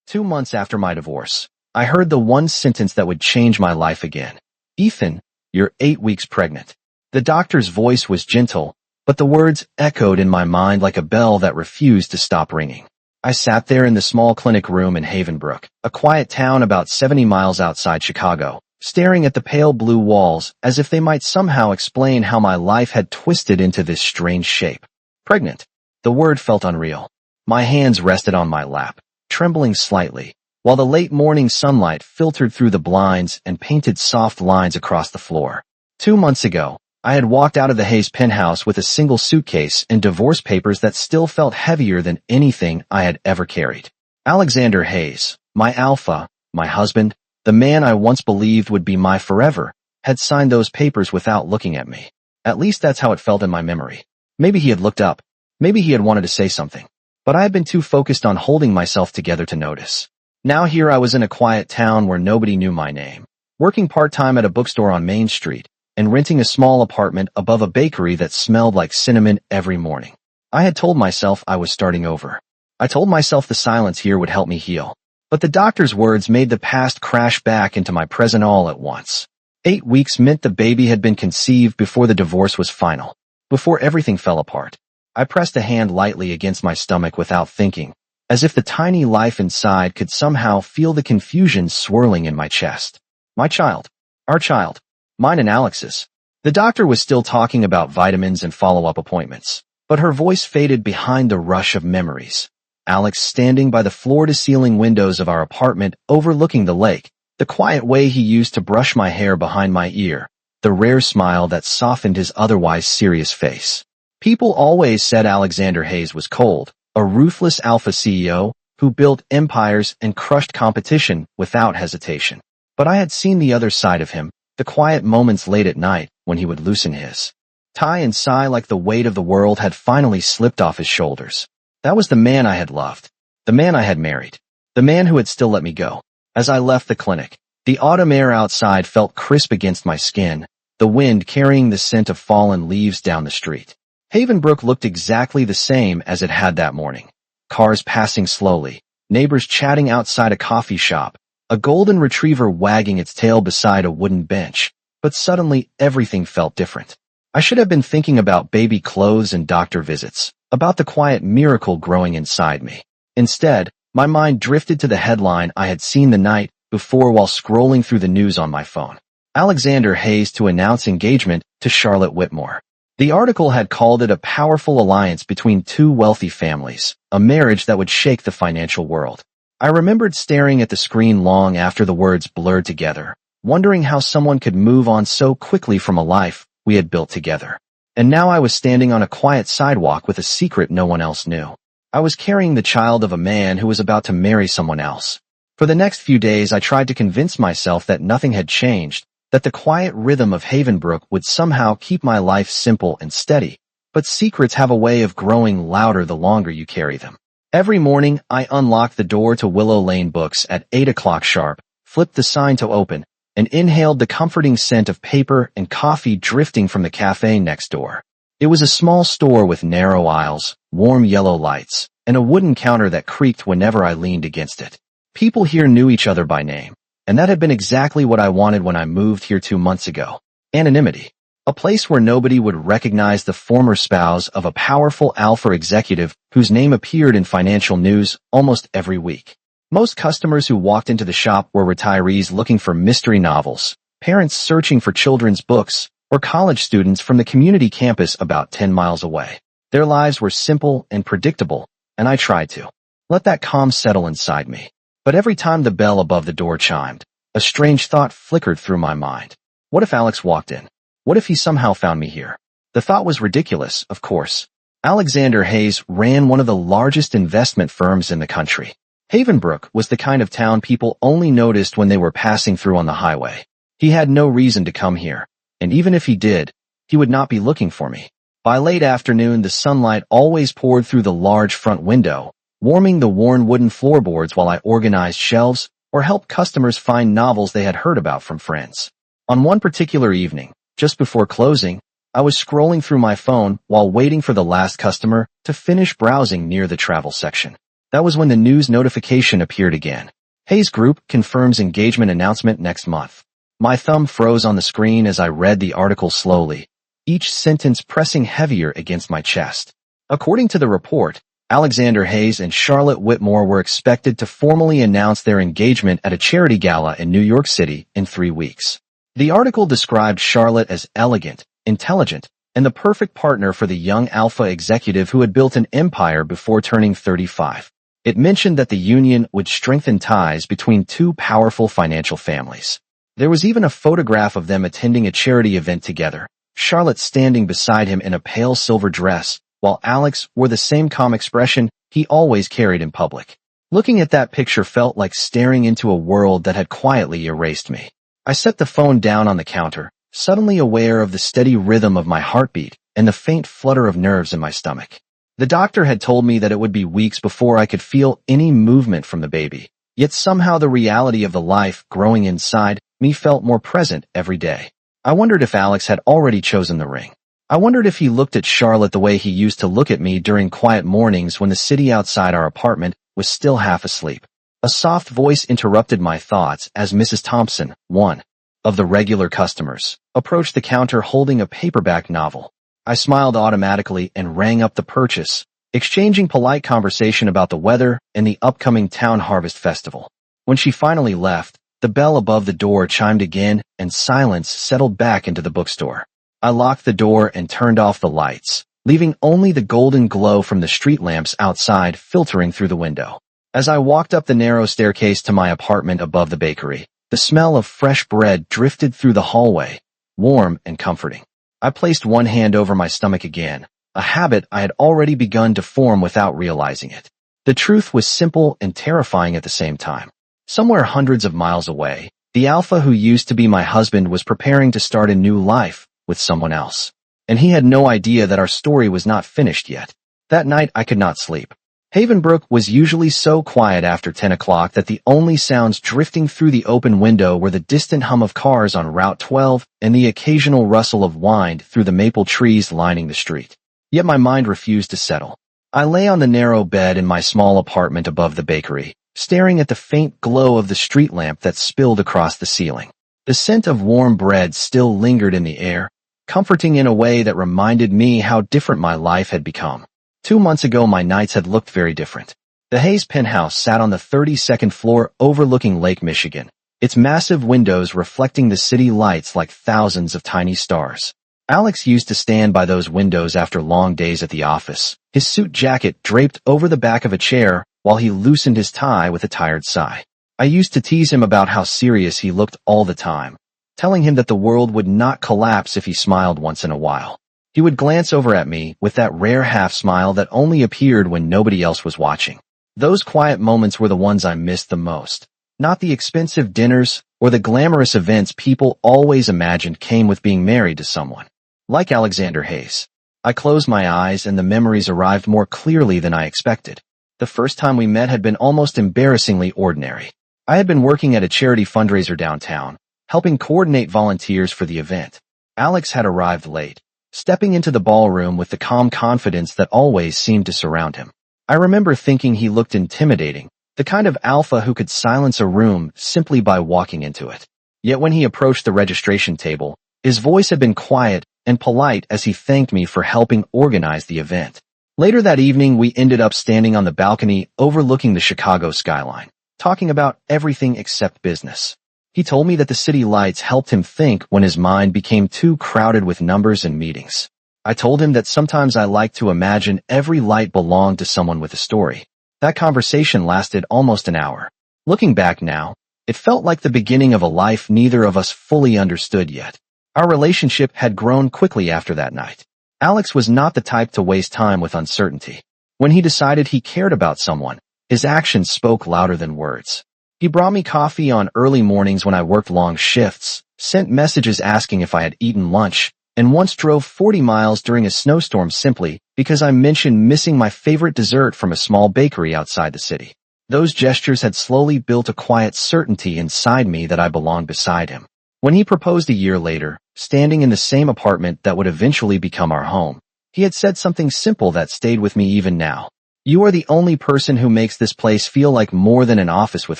2 months after my divorce, I heard the one sentence that would change my life again. Ethan, you're 8 weeks pregnant. The doctor's voice was gentle, but the words echoed in my mind like a bell that refused to stop ringing. I sat there in the small clinic room in Havenbrook, a quiet town about 70 miles outside Chicago, staring at the pale blue walls as if they might somehow explain how my life had twisted into this strange shape. Pregnant. The word felt unreal. My hands rested on my lap, trembling slightly, while the late morning sunlight filtered through the blinds and painted soft lines across the floor. 2 months ago, I had walked out of the Hayes penthouse with a single suitcase and divorce papers that still felt heavier than anything I had ever carried. Alexander Hayes, my alpha, my husband, the man I once believed would be my forever, had signed those papers without looking at me. At least that's how it felt in my memory. Maybe he had looked up. Maybe he had wanted to say something. But I had been too focused on holding myself together to notice. Now here I was in a quiet town where nobody knew my name, working part-time at a bookstore on Main Street, and renting a small apartment above a bakery that smelled like cinnamon every morning. I had told myself I was starting over. I told myself the silence here would help me heal. But the doctor's words made the past crash back into my present all at once. 8 weeks meant the baby had been conceived before the divorce was final, before everything fell apart. I pressed a hand lightly against my stomach without thinking, as if the tiny life inside could somehow feel the confusion swirling in my chest. My child. Our child. Mine and Alex's. The doctor was still talking about vitamins and follow-up appointments, but her voice faded behind the rush of memories. Alex standing by the floor-to-ceiling windows of our apartment overlooking the lake, the quiet way he used to brush my hair behind my ear, the rare smile that softened his otherwise serious face. People always said Alexander Hayes was cold, a ruthless alpha CEO who built empires and crushed competition without hesitation. But I had seen the other side of him, the quiet moments late at night when he would loosen his tie and sigh like the weight of the world had finally slipped off his shoulders. That was the man I had loved, the man I had married, the man who had still let me go. As I left the clinic, the autumn air outside felt crisp against my skin, the wind carrying the scent of fallen leaves down the street. Havenbrook looked exactly the same as it had that morning. Cars passing slowly, neighbors chatting outside a coffee shop, a golden retriever wagging its tail beside a wooden bench. But suddenly everything felt different. I should have been thinking about baby clothes and doctor visits, about the quiet miracle growing inside me. Instead, my mind drifted to the headline I had seen the night before while scrolling through the news on my phone. Alexander Hayes to announce engagement to Charlotte Whitmore. The article had called it a powerful alliance between two wealthy families, a marriage that would shake the financial world. I remembered staring at the screen long after the words blurred together, wondering how someone could move on so quickly from a life we had built together. And now I was standing on a quiet sidewalk with a secret no one else knew. I was carrying the child of a man who was about to marry someone else. For the next few days I tried to convince myself that nothing had changed, that the quiet rhythm of Havenbrook would somehow keep my life simple and steady. But secrets have a way of growing louder the longer you carry them. Every morning, I unlocked the door to Willow Lane Books at 8 o'clock sharp, flipped the sign to open, and inhaled the comforting scent of paper and coffee drifting from the cafe next door. It was a small store with narrow aisles, warm yellow lights, and a wooden counter that creaked whenever I leaned against it. People here knew each other by name, and that had been exactly what I wanted when I moved here 2 months ago. Anonymity. A place where nobody would recognize the former spouse of a powerful alpha executive whose name appeared in financial news almost every week. Most customers who walked into the shop were retirees looking for mystery novels, parents searching for children's books, or college students from the community campus about 10 miles away. Their lives were simple and predictable, and I tried to let that calm settle inside me. But every time the bell above the door chimed, a strange thought flickered through my mind. What if Alex walked in? What if he somehow found me here? The thought was ridiculous, of course. Alexander Hayes ran one of the largest investment firms in the country. Havenbrook was the kind of town people only noticed when they were passing through on the highway. He had no reason to come here, and even if he did, he would not be looking for me. By late afternoon, the sunlight always poured through the large front window, warming the worn wooden floorboards while I organized shelves or helped customers find novels they had heard about from friends. On one particular evening, just before closing, I was scrolling through my phone while waiting for the last customer to finish browsing near the travel section. That was when the news notification appeared again. Hayes Group confirms engagement announcement next month. My thumb froze on the screen as I read the article slowly, each sentence pressing heavier against my chest. According to the report, Alexander Hayes and Charlotte Whitmore were expected to formally announce their engagement at a charity gala in New York City in 3 weeks. The article described Charlotte as elegant, intelligent, and the perfect partner for the young alpha executive who had built an empire before turning 35. It mentioned that the union would strengthen ties between two powerful financial families. There was even a photograph of them attending a charity event together, Charlotte standing beside him in a pale silver dress, while Alex wore the same calm expression he always carried in public. Looking at that picture felt like staring into a world that had quietly erased me. I set the phone down on the counter, suddenly aware of the steady rhythm of my heartbeat and the faint flutter of nerves in my stomach. The doctor had told me that it would be weeks before I could feel any movement from the baby, yet somehow the reality of the life growing inside me felt more present every day. I wondered if Alex had already chosen the ring. I wondered if he looked at Charlotte the way he used to look at me during quiet mornings when the city outside our apartment was still half asleep. A soft voice interrupted my thoughts as Mrs. Thompson, one of the regular customers, approached the counter holding a paperback novel. I smiled automatically and rang up the purchase, exchanging polite conversation about the weather and the upcoming town harvest festival. When she finally left, the bell above the door chimed again and silence settled back into the bookstore. I locked the door and turned off the lights, leaving only the golden glow from the street lamps outside filtering through the window. As I walked up the narrow staircase to my apartment above the bakery, the smell of fresh bread drifted through the hallway, warm and comforting. I placed one hand over my stomach again, a habit I had already begun to form without realizing it. The truth was simple and terrifying at the same time. Somewhere hundreds of miles away, the alpha who used to be my husband was preparing to start a new life with someone else. And he had no idea that our story was not finished yet. That night I could not sleep. Havenbrook was usually so quiet after 10 o'clock that the only sounds drifting through the open window were the distant hum of cars on Route 12 and the occasional rustle of wind through the maple trees lining the street. Yet my mind refused to settle. I lay on the narrow bed in my small apartment above the bakery, staring at the faint glow of the street lamp that spilled across the ceiling. The scent of warm bread still lingered in the air, comforting in a way that reminded me how different my life had become. 2 months ago my nights had looked very different. The Hayes penthouse sat on the 32nd floor overlooking Lake Michigan, its massive windows reflecting the city lights like thousands of tiny stars. Alex used to stand by those windows after long days at the office, his suit jacket draped over the back of a chair while he loosened his tie with a tired sigh. I used to tease him about how serious he looked all the time, telling him that the world would not collapse if he smiled once in a while. He would glance over at me with that rare half-smile that only appeared when nobody else was watching. Those quiet moments were the ones I missed the most, not the expensive dinners or the glamorous events people always imagined came with being married to someone. Like Alexander Hayes, I closed my eyes and the memories arrived more clearly than I expected. The first time we met had been almost embarrassingly ordinary. I had been working at a charity fundraiser downtown, helping coordinate volunteers for the event. Alex had arrived late, stepping into the ballroom with the calm confidence that always seemed to surround him. I remember thinking he looked intimidating, the kind of alpha who could silence a room simply by walking into it. Yet when he approached the registration table, his voice had been quiet and polite as he thanked me for helping organize the event. Later that evening, we ended up standing on the balcony overlooking the Chicago skyline, talking about everything except business. He told me that the city lights helped him think when his mind became too crowded with numbers and meetings. I told him that sometimes I like to imagine every light belonged to someone with a story. That conversation lasted almost an hour. Looking back now, it felt like the beginning of a life neither of us fully understood yet. Our relationship had grown quickly after that night. Alex was not the type to waste time with uncertainty. When he decided he cared about someone, his actions spoke louder than words. He brought me coffee on early mornings when I worked long shifts, sent messages asking if I had eaten lunch, and once drove 40 miles during a snowstorm simply because I mentioned missing my favorite dessert from a small bakery outside the city. Those gestures had slowly built a quiet certainty inside me that I belonged beside him. When he proposed a year later, standing in the same apartment that would eventually become our home, he had said something simple that stayed with me even now. You are the only person who makes this place feel like more than an office with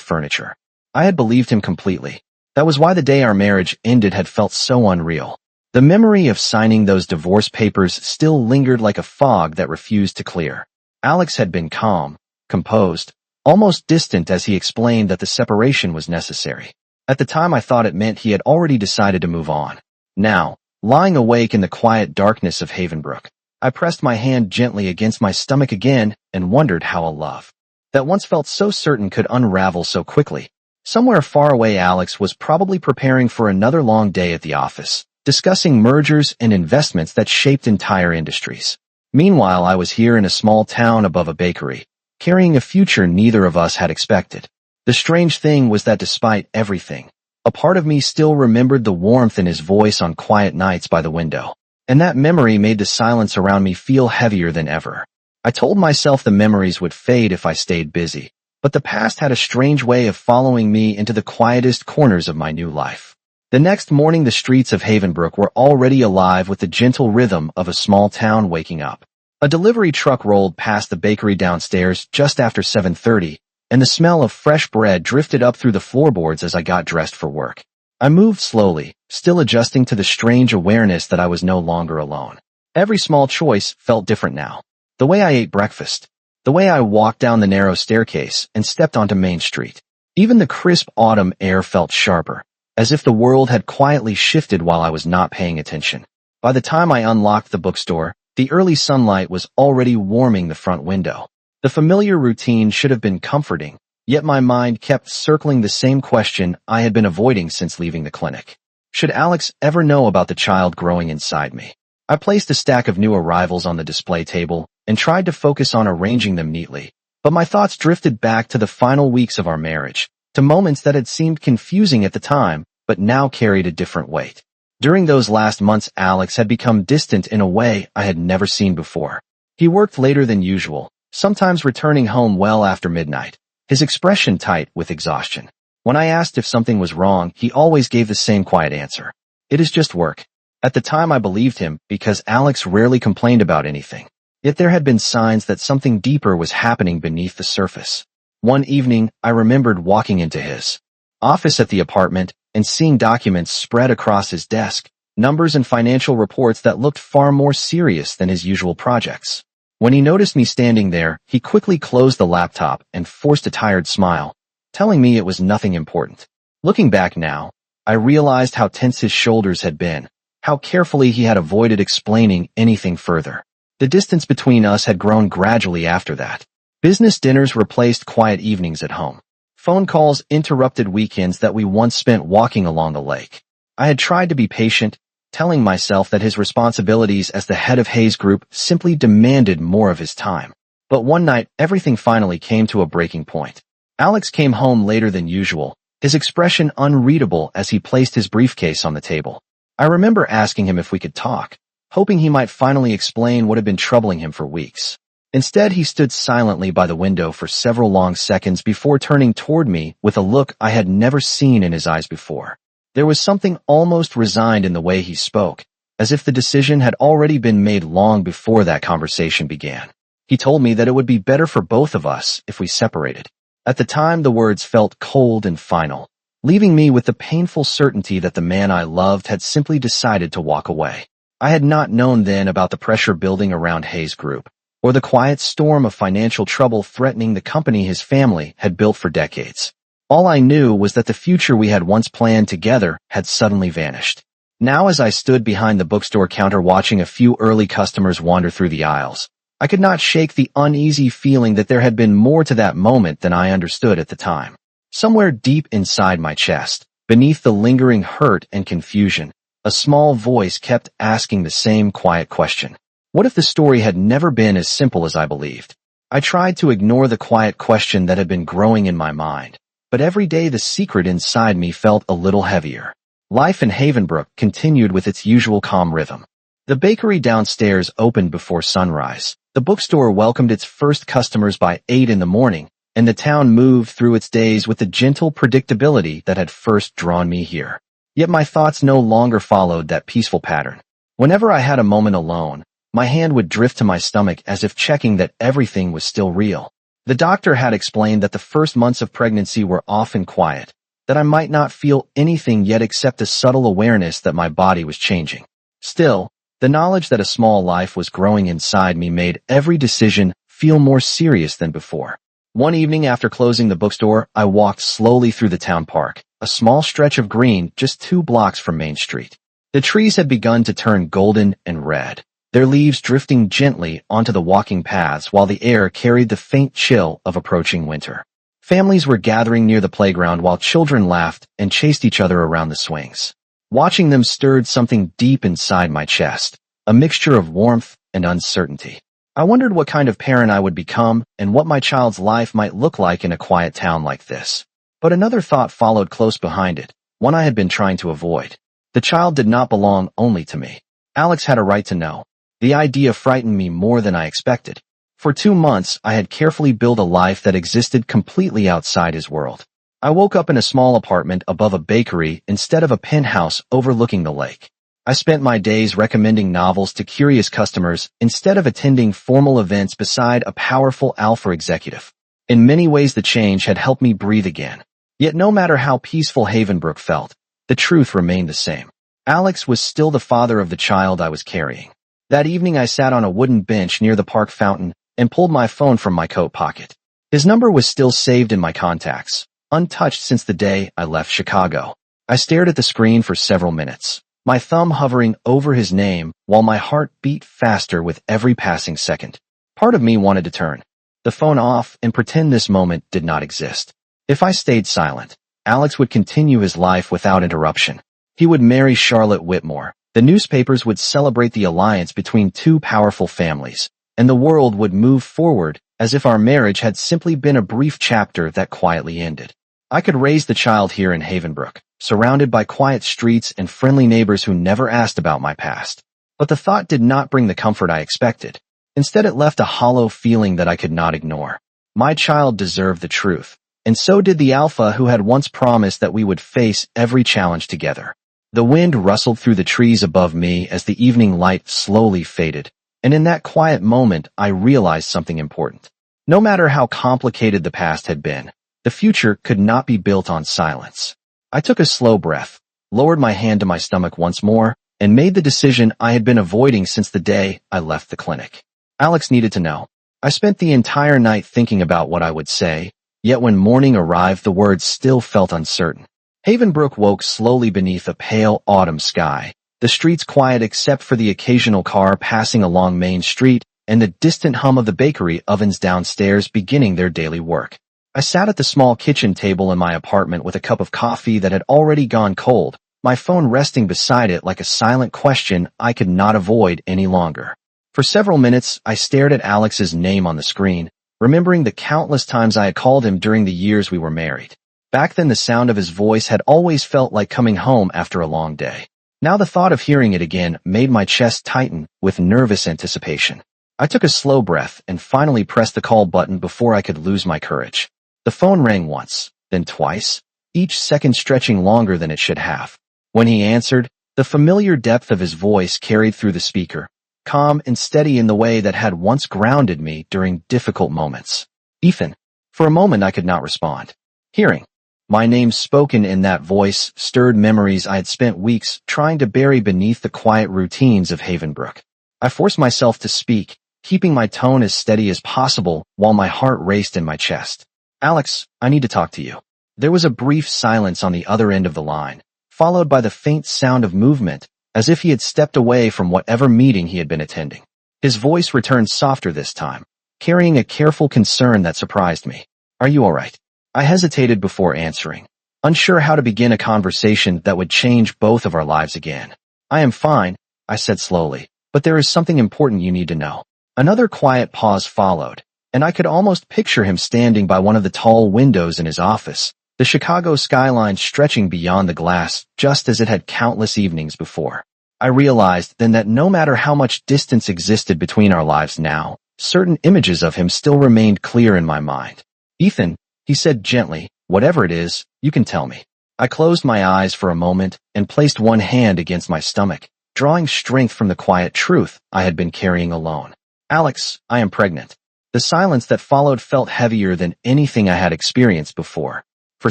furniture. I had believed him completely. That was why the day our marriage ended had felt so unreal. The memory of signing those divorce papers still lingered like a fog that refused to clear. Alex had been calm, composed, almost distant as he explained that the separation was necessary. At the time I thought it meant he had already decided to move on. Now, lying awake in the quiet darkness of Havenbrook, I pressed my hand gently against my stomach again and wondered how a love that once felt so certain could unravel so quickly. Somewhere far away, Alex was probably preparing for another long day at the office, discussing mergers and investments that shaped entire industries. Meanwhile, I was here in a small town above a bakery, carrying a future neither of us had expected. The strange thing was that despite everything, a part of me still remembered the warmth in his voice on quiet nights by the window, and that memory made the silence around me feel heavier than ever. I told myself the memories would fade if I stayed busy, but the past had a strange way of following me into the quietest corners of my new life. The next morning, the streets of Havenbrook were already alive with the gentle rhythm of a small town waking up. A delivery truck rolled past the bakery downstairs just after 7:30, and the smell of fresh bread drifted up through the floorboards as I got dressed for work. I moved slowly, still adjusting to the strange awareness that I was no longer alone. Every small choice felt different now. The way I ate breakfast, the way I walked down the narrow staircase and stepped onto Main Street. Even the crisp autumn air felt sharper, as if the world had quietly shifted while I was not paying attention. By the time I unlocked the bookstore, the early sunlight was already warming the front window. The familiar routine should have been comforting, yet my mind kept circling the same question I had been avoiding since leaving the clinic. Should Alex ever know about the child growing inside me? I placed a stack of new arrivals on the display table and tried to focus on arranging them neatly, but my thoughts drifted back to the final weeks of our marriage, to moments that had seemed confusing at the time, but now carried a different weight. During those last months, Alex had become distant in a way I had never seen before. He worked later than usual, sometimes returning home well after midnight, his expression tight with exhaustion. When I asked if something was wrong, he always gave the same quiet answer. It is just work. At the time I believed him because Alex rarely complained about anything. Yet there had been signs that something deeper was happening beneath the surface. One evening, I remembered walking into his office at the apartment and seeing documents spread across his desk, numbers and financial reports that looked far more serious than his usual projects. When he noticed me standing there, he quickly closed the laptop and forced a tired smile, telling me it was nothing important. Looking back now, I realized how tense his shoulders had been, how carefully he had avoided explaining anything further. The distance between us had grown gradually after that. Business dinners replaced quiet evenings at home. Phone calls interrupted weekends that we once spent walking along the lake. I had tried to be patient, telling myself that his responsibilities as the head of Hayes Group simply demanded more of his time. But one night, everything finally came to a breaking point. Alex came home later than usual, his expression unreadable as he placed his briefcase on the table. I remember asking him if we could talk, hoping he might finally explain what had been troubling him for weeks. Instead, he stood silently by the window for several long seconds before turning toward me with a look I had never seen in his eyes before. There was something almost resigned in the way he spoke, as if the decision had already been made long before that conversation began. He told me that it would be better for both of us if we separated. At the time, the words felt cold and final, leaving me with the painful certainty that the man I loved had simply decided to walk away. I had not known then about the pressure building around Hayes Group, or the quiet storm of financial trouble threatening the company his family had built for decades. All I knew was that the future we had once planned together had suddenly vanished. Now, as I stood behind the bookstore counter watching a few early customers wander through the aisles, I could not shake the uneasy feeling that there had been more to that moment than I understood at the time. Somewhere deep inside my chest, beneath the lingering hurt and confusion, a small voice kept asking the same quiet question. What if the story had never been as simple as I believed? I tried to ignore the quiet question that had been growing in my mind, but every day the secret inside me felt a little heavier. Life in Havenbrook continued with its usual calm rhythm. The bakery downstairs opened before sunrise. The bookstore welcomed its first customers by 8 in the morning, and the town moved through its days with the gentle predictability that had first drawn me here. Yet my thoughts no longer followed that peaceful pattern. Whenever I had a moment alone, My hand would drift to my stomach as if checking that everything was still real. The doctor had explained that the first months of pregnancy were often quiet, that I might not feel anything yet except a subtle awareness that my body was changing. Still, the knowledge that a small life was growing inside me made every decision feel more serious than before. One evening after closing the bookstore, I walked slowly through the town park, a small stretch of green just 2 blocks from Main Street. The trees had begun to turn golden and red, their leaves drifting gently onto the walking paths while the air carried the faint chill of approaching winter. Families were gathering near the playground while children laughed and chased each other around the swings. Watching them stirred something deep inside my chest, a mixture of warmth and uncertainty. I wondered what kind of parent I would become and what my child's life might look like in a quiet town like this. But another thought followed close behind it, one I had been trying to avoid. The child did not belong only to me. Alex had a right to know. The idea frightened me more than I expected. For 2 months, I had carefully built a life that existed completely outside his world. I woke up in a small apartment above a bakery instead of a penthouse overlooking the lake. I spent my days recommending novels to curious customers instead of attending formal events beside a powerful alpha executive. In many ways, the change had helped me breathe again. Yet no matter how peaceful Havenbrook felt, the truth remained the same. Alex was still the father of the child I was carrying. That evening, I sat on a wooden bench near the park fountain and pulled my phone from my coat pocket. His number was still saved in my contacts, untouched since the day I left Chicago. I stared at the screen for several minutes, my thumb hovering over his name while my heart beat faster with every passing second. Part of me wanted to turn the phone off and pretend this moment did not exist. If I stayed silent, Alex would continue his life without interruption. He would marry Charlotte Whitmore. The newspapers would celebrate the alliance between 2 powerful families, and the world would move forward as if our marriage had simply been a brief chapter that quietly ended. I could raise the child here in Havenbrook, surrounded by quiet streets and friendly neighbors who never asked about my past. But the thought did not bring the comfort I expected. Instead, it left a hollow feeling that I could not ignore. My child deserved the truth, and so did the alpha who had once promised that we would face every challenge together. The wind rustled through the trees above me as the evening light slowly faded, and in that quiet moment I realized something important. No matter how complicated the past had been, the future could not be built on silence. I took a slow breath, lowered my hand to my stomach once more, and made the decision I had been avoiding since the day I left the clinic. Alex needed to know. I spent the entire night thinking about what I would say, yet when morning arrived the words still felt uncertain. Havenbrook woke slowly beneath a pale autumn sky, the streets quiet except for the occasional car passing along Main Street and the distant hum of the bakery ovens downstairs beginning their daily work. I sat at the small kitchen table in my apartment with a cup of coffee that had already gone cold, my phone resting beside it like a silent question I could not avoid any longer. For several minutes, I stared at Alex's name on the screen, remembering the countless times I had called him during the years we were married. Back then, the sound of his voice had always felt like coming home after a long day. Now the thought of hearing it again made my chest tighten with nervous anticipation. I took a slow breath and finally pressed the call button before I could lose my courage. The phone rang once, then twice, each second stretching longer than it should have. When he answered, the familiar depth of his voice carried through the speaker, calm and steady in the way that had once grounded me during difficult moments. Ethan. For a moment I could not respond. Hearing my name spoken in that voice stirred memories I had spent weeks trying to bury beneath the quiet routines of Havenbrook. I forced myself to speak, keeping my tone as steady as possible while my heart raced in my chest. Alex, I need to talk to you. There was a brief silence on the other end of the line, followed by the faint sound of movement, as if he had stepped away from whatever meeting he had been attending. His voice returned softer this time, carrying a careful concern that surprised me. Are you all right? I hesitated before answering, unsure how to begin a conversation that would change both of our lives again. I am fine, I said slowly, but there is something important you need to know. Another quiet pause followed, and I could almost picture him standing by one of the tall windows in his office, the Chicago skyline stretching beyond the glass just as it had countless evenings before. I realized then that no matter how much distance existed between our lives now, certain images of him still remained clear in my mind. Ethan, he said gently, whatever it is, you can tell me. I closed my eyes for a moment and placed one hand against my stomach, drawing strength from the quiet truth I had been carrying alone. Alex, I am pregnant. The silence that followed felt heavier than anything I had experienced before. For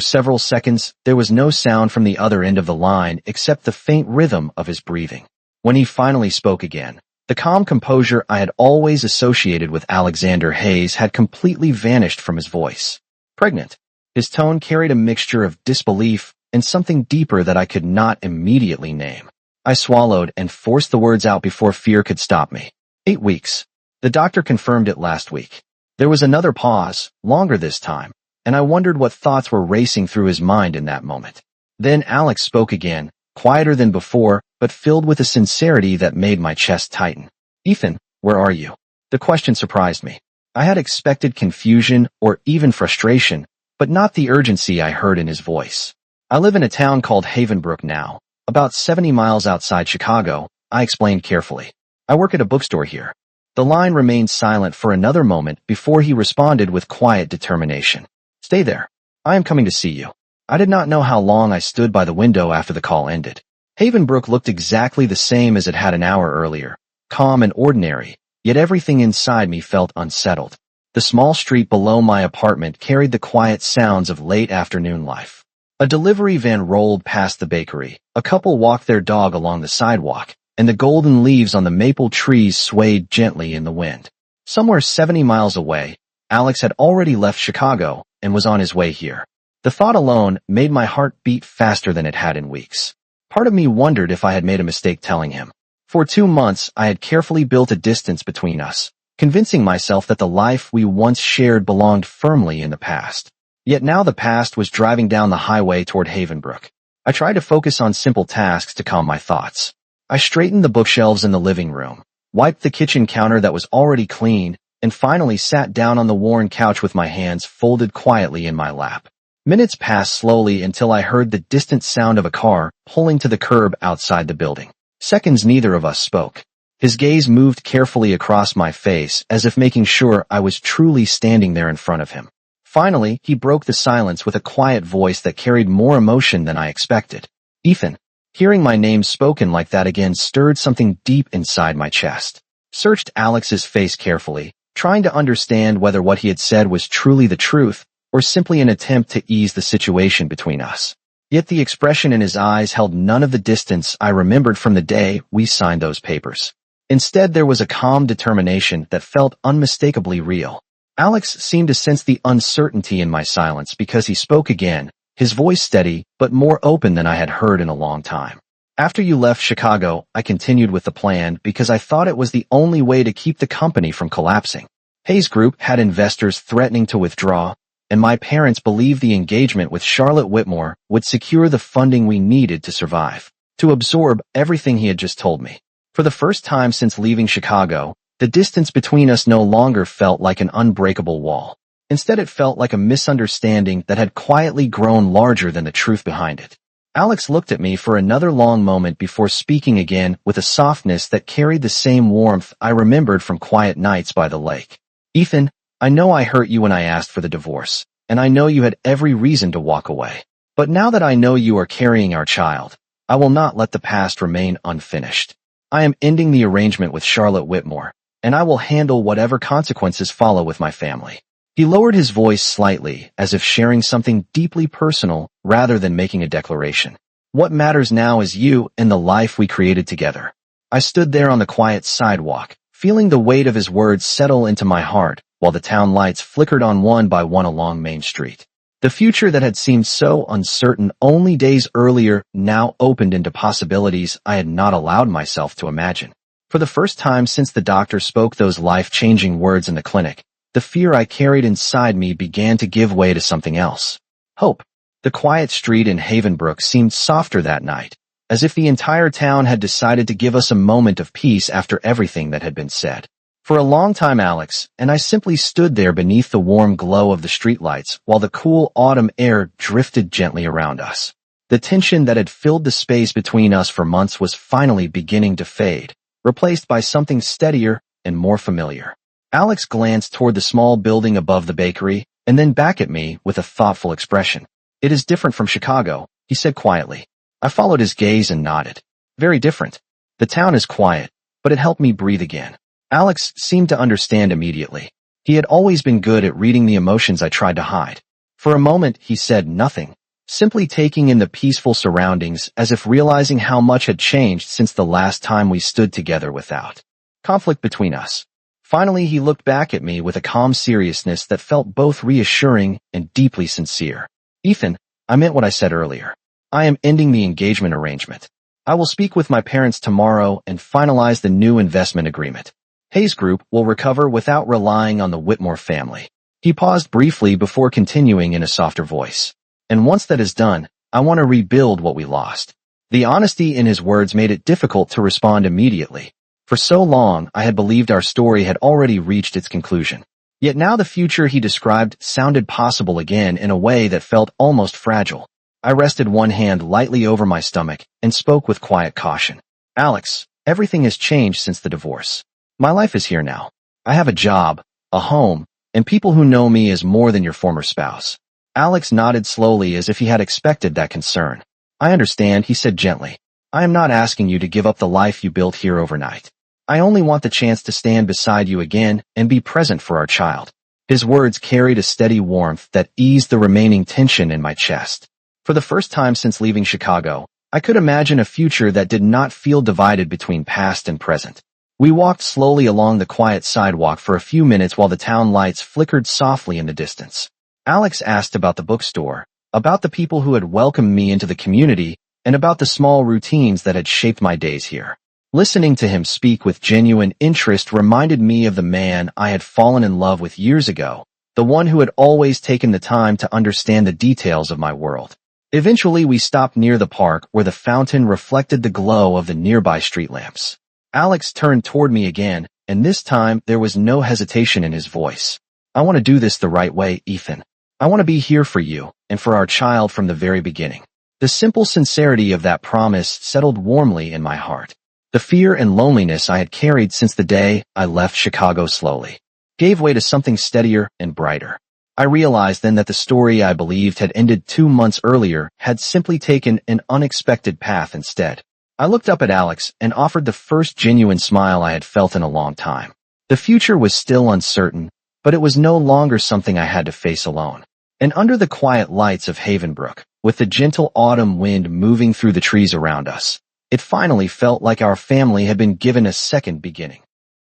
several seconds, there was no sound from the other end of the line except the faint rhythm of his breathing. When he finally spoke again, the calm composure I had always associated with Alexander Hayes had completely vanished from his voice. Pregnant. His tone carried a mixture of disbelief and something deeper that I could not immediately name. I swallowed and forced the words out before fear could stop me. 8 weeks. The doctor confirmed it last week. There was another pause, longer this time, and I wondered what thoughts were racing through his mind in that moment. Then Alex spoke again, quieter than before, but filled with a sincerity that made my chest tighten. Ethan, where are you? The question surprised me. I had expected confusion or even frustration, but not the urgency I heard in his voice. I live in a town called Havenbrook now, about 70 miles outside Chicago, I explained carefully. I work at a bookstore here. The line remained silent for another moment before he responded with quiet determination. Stay there. I am coming to see you. I did not know how long I stood by the window after the call ended. Havenbrook looked exactly the same as it had an hour earlier, calm and ordinary, yet everything inside me felt unsettled. The small street below my apartment carried the quiet sounds of late afternoon life. A delivery van rolled past the bakery, a couple walked their dog along the sidewalk, and the golden leaves on the maple trees swayed gently in the wind. Somewhere 70 miles away, Alex had already left Chicago and was on his way here. The thought alone made my heart beat faster than it had in weeks. Part of me wondered if I had made a mistake telling him. For 2 months, I had carefully built a distance between us, convincing myself that the life we once shared belonged firmly in the past. Yet now the past was driving down the highway toward Havenbrook. I tried to focus on simple tasks to calm my thoughts. I straightened the bookshelves in the living room, wiped the kitchen counter that was already clean, and finally sat down on the worn couch with my hands folded quietly in my lap. Minutes passed slowly until I heard the distant sound of a car pulling to the curb outside the building. Seconds neither of us spoke. His gaze moved carefully across my face as if making sure I was truly standing there in front of him. Finally, he broke the silence with a quiet voice that carried more emotion than I expected. Ethan. Hearing my name spoken like that again stirred something deep inside my chest. Searched Alex's face carefully, trying to understand whether what he had said was truly the truth or simply an attempt to ease the situation between us. Yet the expression in his eyes held none of the distance I remembered from the day we signed those papers. Instead, there was a calm determination that felt unmistakably real. Alex seemed to sense the uncertainty in my silence because he spoke again, his voice steady but more open than I had heard in a long time. After you left Chicago, I continued with the plan because I thought it was the only way to keep the company from collapsing. Hayes Group had investors threatening to withdraw, and my parents believed the engagement with Charlotte Whitmore would secure the funding we needed to survive, to absorb everything he had just told me. For the first time since leaving Chicago, the distance between us no longer felt like an unbreakable wall. Instead, it felt like a misunderstanding that had quietly grown larger than the truth behind it. Alex looked at me for another long moment before speaking again with a softness that carried the same warmth I remembered from quiet nights by the lake. Ethan, I know I hurt you when I asked for the divorce, and I know you had every reason to walk away. But now that I know you are carrying our child, I will not let the past remain unfinished. I am ending the arrangement with Charlotte Whitmore, and I will handle whatever consequences follow with my family. He lowered his voice slightly, as if sharing something deeply personal rather than making a declaration. What matters now is you and the life we created together. I stood there on the quiet sidewalk, feeling the weight of his words settle into my heart, while the town lights flickered on one by one along Main Street. The future that had seemed so uncertain only days earlier now opened into possibilities I had not allowed myself to imagine. For the first time since the doctor spoke those life-changing words in the clinic, the fear I carried inside me began to give way to something else. Hope. The quiet street in Havenbrook seemed softer that night, as if the entire town had decided to give us a moment of peace after everything that had been said. For a long time, Alex and I simply stood there beneath the warm glow of the streetlights while the cool autumn air drifted gently around us. The tension that had filled the space between us for months was finally beginning to fade, replaced by something steadier and more familiar. Alex glanced toward the small building above the bakery and then back at me with a thoughtful expression. It is different from Chicago, he said quietly. I followed his gaze and nodded. Very different. The town is quiet, but it helped me breathe again. Alex seemed to understand immediately. He had always been good at reading the emotions I tried to hide. For a moment, he said nothing, simply taking in the peaceful surroundings as if realizing how much had changed since the last time we stood together without conflict between us. Finally, he looked back at me with a calm seriousness that felt both reassuring and deeply sincere. Ethan, I meant what I said earlier. I am ending the engagement arrangement. I will speak with my parents tomorrow and finalize the new investment agreement. Hayes Group will recover without relying on the Whitmore family. He paused briefly before continuing in a softer voice. And once that is done, I want to rebuild what we lost. The honesty in his words made it difficult to respond immediately. For so long, I had believed our story had already reached its conclusion. Yet now the future he described sounded possible again in a way that felt almost fragile. I rested one hand lightly over my stomach and spoke with quiet caution. Alex, everything has changed since the divorce. My life is here now. I have a job, a home, and people who know me as more than your former spouse. Alex nodded slowly as if he had expected that concern. I understand, he said gently. I am not asking you to give up the life you built here overnight. I only want the chance to stand beside you again and be present for our child. His words carried a steady warmth that eased the remaining tension in my chest. For the first time since leaving Chicago, I could imagine a future that did not feel divided between past and present. We walked slowly along the quiet sidewalk for a few minutes while the town lights flickered softly in the distance. Alex asked about the bookstore, about the people who had welcomed me into the community, and about the small routines that had shaped my days here. Listening to him speak with genuine interest reminded me of the man I had fallen in love with years ago, the one who had always taken the time to understand the details of my world. Eventually, we stopped near the park where the fountain reflected the glow of the nearby street lamps. Alex turned toward me again, and this time there was no hesitation in his voice. I want to do this the right way, Ethan. I want to be here for you and for our child from the very beginning. The simple sincerity of that promise settled warmly in my heart. The fear and loneliness I had carried since the day I left Chicago slowly gave way to something steadier and brighter. I realized then that the story I believed had ended 2 months earlier had simply taken an unexpected path instead. I looked up at Alex and offered the first genuine smile I had felt in a long time. The future was still uncertain, but it was no longer something I had to face alone. And under the quiet lights of Havenbrook, with the gentle autumn wind moving through the trees around us, it finally felt like our family had been given a second beginning.